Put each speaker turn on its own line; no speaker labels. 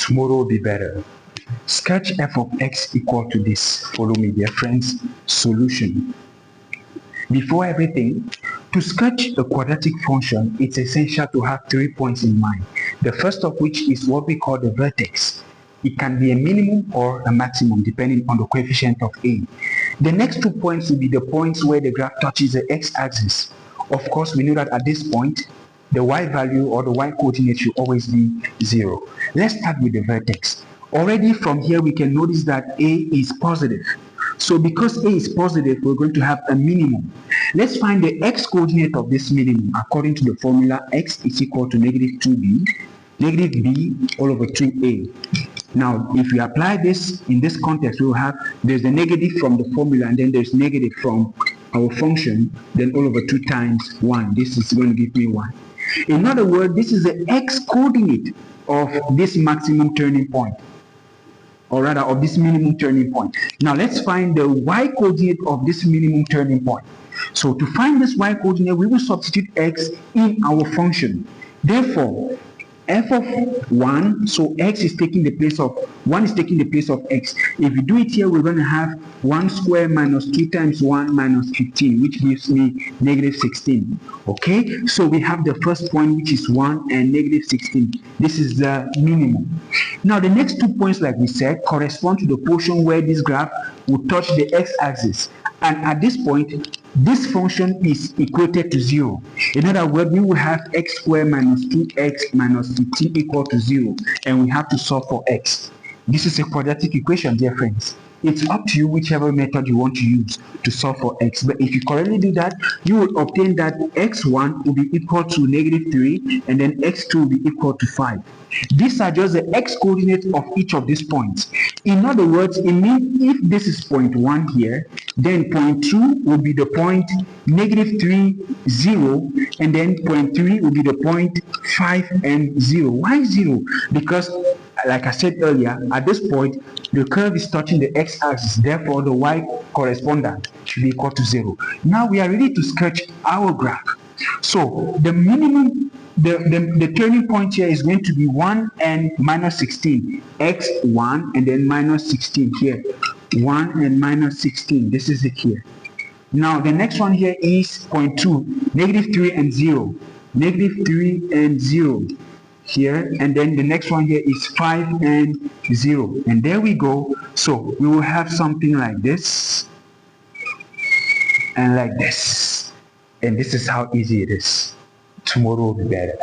Tomorrow will be better. Sketch f of x equal to this. Follow me, dear friends. Solution. Before everything, to sketch a quadratic function, it's essential to have 3 points in mind. The first of which is what we call the vertex. It can be a minimum or a maximum depending on the coefficient of a. The next 2 points will be the points where the graph touches the x-axis. Of course, we know that at this point, the y value or the y coordinate should always be 0. Let's start with the vertex. Already from here, we can notice that a is positive. So because a is positive, we're going to have a minimum. Let's find the x coordinate of this minimum according to the formula x is equal to negative 2b, negative b all over 2a. Now, if we apply this in this context, we will have there's a negative from the formula and then there's negative from our function, then all over 2 times 1. This is going to give me 1. In other words, this is the x coordinate of this maximum turning point, or rather of this minimum turning point. Now let's find the y coordinate of this minimum turning point. So to find this y coordinate, we will substitute x in our function. Therefore, f of 1, so x is taking the place of 1 is taking the place of x. If we do it here, we're going to have 1 squared minus 2 times 1 minus 15, which gives me negative 16. Okay, so we have the first point, which is 1 and negative 16. This is the minimum. Now the next 2 points, like we said, correspond to the portion where this graph will touch the x-axis. And at this point, this function is equated to 0. In other words, we will have x squared minus 2x minus 15 equal to 0. And we have to solve for x. This is a quadratic equation, dear friends. It's up to you whichever method you want to use to solve for x. But if you correctly do that, you will obtain that x1 will be equal to negative 3 and then x2 will be equal to 5. These are just the x coordinates of each of these points. In other words, it means if this is point 1 here, then point 2 will be the point negative 3, 0, and then point 3 will be the point 5 and 0. Why 0? Because, like I said earlier, at this point, the curve is touching the x-axis. Therefore, the y correspondent should be equal to 0. Now we are ready to sketch our graph. So the minimum, the turning point here is going to be 1 and minus 16. x1 and then minus 16 here. 1 and minus 16. This is it here. Now the next one here is point 2. Negative 3 and 0. Negative 3 and 0. Here, and then the next one here is 5 and 0, and there we go. So we will have something like this and like this, and this is how easy it is. Tomorrow will be better.